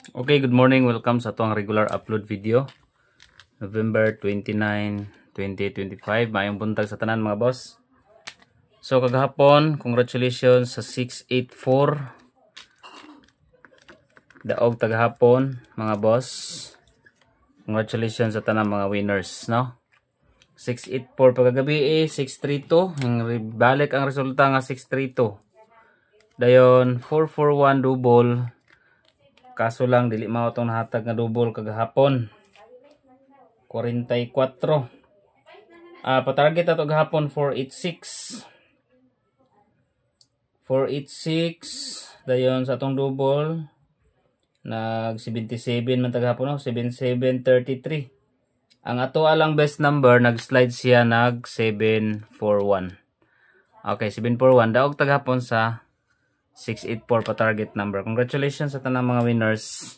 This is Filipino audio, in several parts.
Okay, good morning. Welcome sa atong regular upload video. November 29, 2025. Mayong buntag sa tanan mga boss. So kagahapon, congratulations sa 684. Daog tagahapon mga boss. Congratulations sa tanan mga winners, no? 684 pagkagabi 632. Balik ang resulta nga 632. Dayon 441 double. Kaso lang dili mao tong nahatag nga double kagahapon. 44. Pa-target ato gahapon 486. 486 dayon sa atong double nag 77 man tagahapon, no? 7733. Ang ato alang best number nag-slide siya nag 741. Okay, 741 daog tagahapon sa 684 pa target number. Congratulations sa tanang mga winners.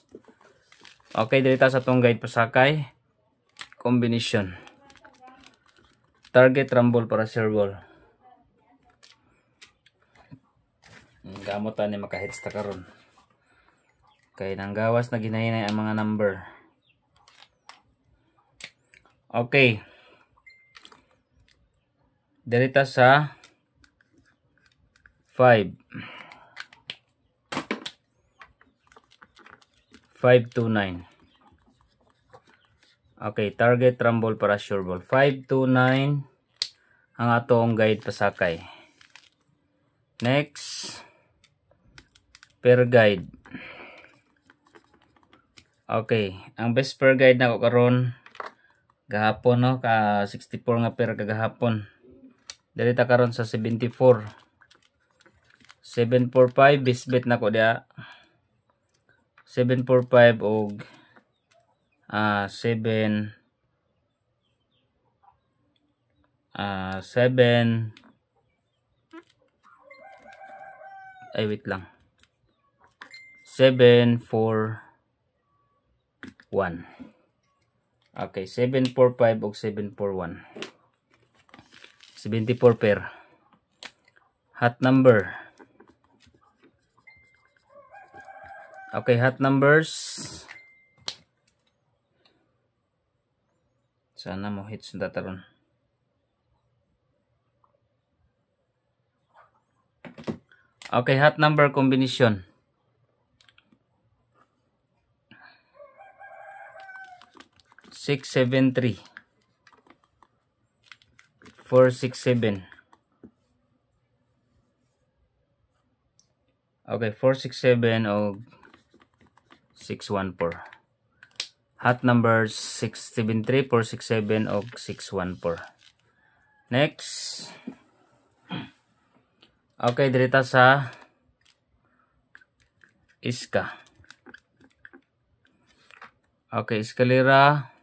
Okay, dito sa atong guide pasakay. Combination. Target rumble para share ball. Gamot ni maka-hits ta karon. Kay nang gawas na ginahinay ang mga number. Okay. Dito sa 5. 529. Okay, target rumble para sure ball. 529 ang atong guide pasakay. Next, per guide. Okay, ang best per guide na ko karon gahapon, no, ka 64 nga per kagahapon. Dili ta karon sa 74. 745 best bet na ko dia. 745 og 7 ay wait lang. 741. Okay, 745 og 741. 74 pair. Hot number. Okay, hot numbers. Sana mo hits na taron. Okay, hot number combination. 673. 467. Okay, 467 o 614. Hot numbers 673, 467 o 614. Next. Okay, dirita sa iska. Okay, eskalera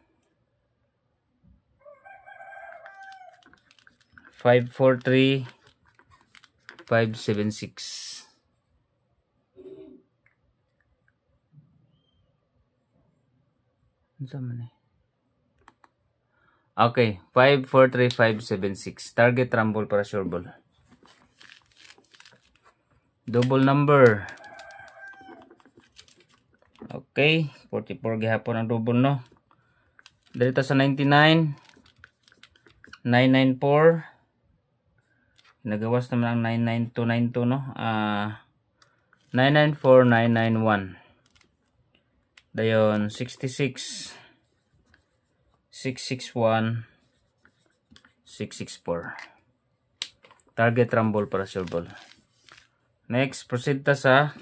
543 576. Okay, 543576. Target rumble para sure ball. Double number. Okay, 44 gihapon ang double, no. Dito sa 99 994. Nagawas naman ang 99292, no. 994 991. Dayon 66 661 664. Target rumble para sure ball. Next, proceed ta sa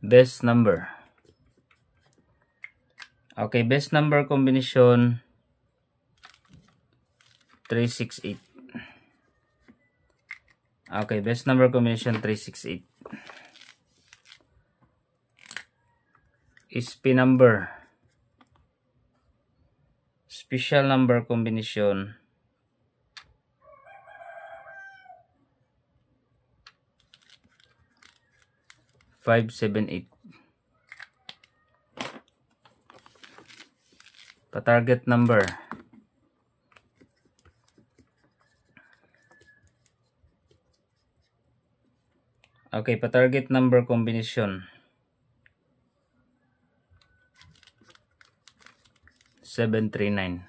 best number. Okay, best number combination 368. Okay, best number combination 368. SP number. Special number combination 578. Pa-target number. Okay, pa-target number combination. 739.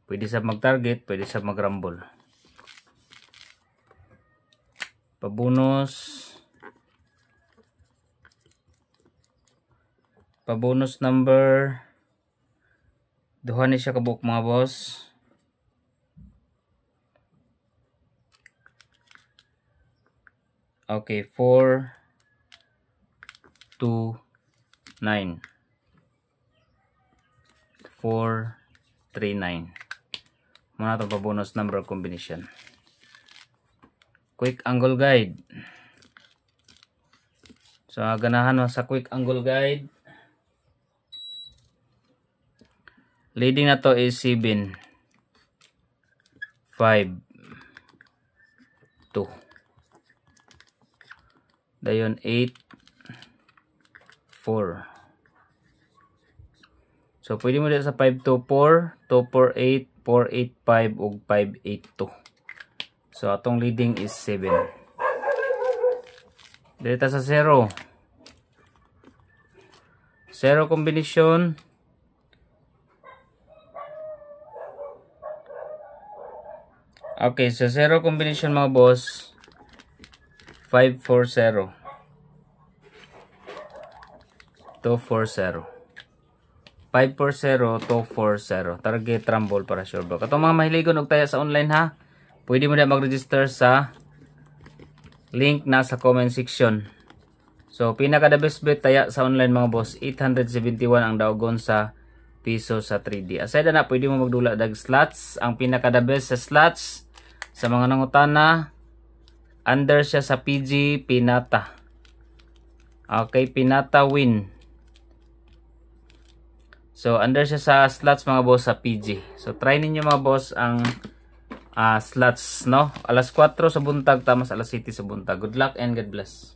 Pwede sa mag-target, pwede sa mag-rumble. Pa-bonus number. Duha ni siya kabuk mga boss. Okay, 4, 2, 9. 4, 3, 9. Muna itong pa-bonus number combination. Quick angle guide. So, ganahan mo sa quick angle guide. Leading na to is 7, 5, 2. Dayon 8, 4. So, pwede mo dito sa 5, 2, 4, 2, 4, 8, 4, 8, 5, ug 5, 8, 2. So, atong leading is 7. Dito sa 0. 0 combination. Okay, sa 0 combination mga boss, 5, 4, 0. 2, 4, 0. 5, 4, 0, 2, 4, 0. Target rumble para sure bro. Katong mga mahiligon og taya sa online ha, pwede mo na mag-register sa link na sa comment section. So, pinaka the best bet taya sa online mga boss, 871 ang daogon sa piso sa 3D. Aside na, pwede mo magdula dag slots. Ang pinaka the best sa slots, sa mga nangutana, under siya sa PG Pinata. Okay, Pinata win. So, under siya sa slots mga boss sa PG. So, try ninyo mga boss ang slots, no? Alas 4 sa buntag, tamas alas 7 sa buntag. Good luck and God bless.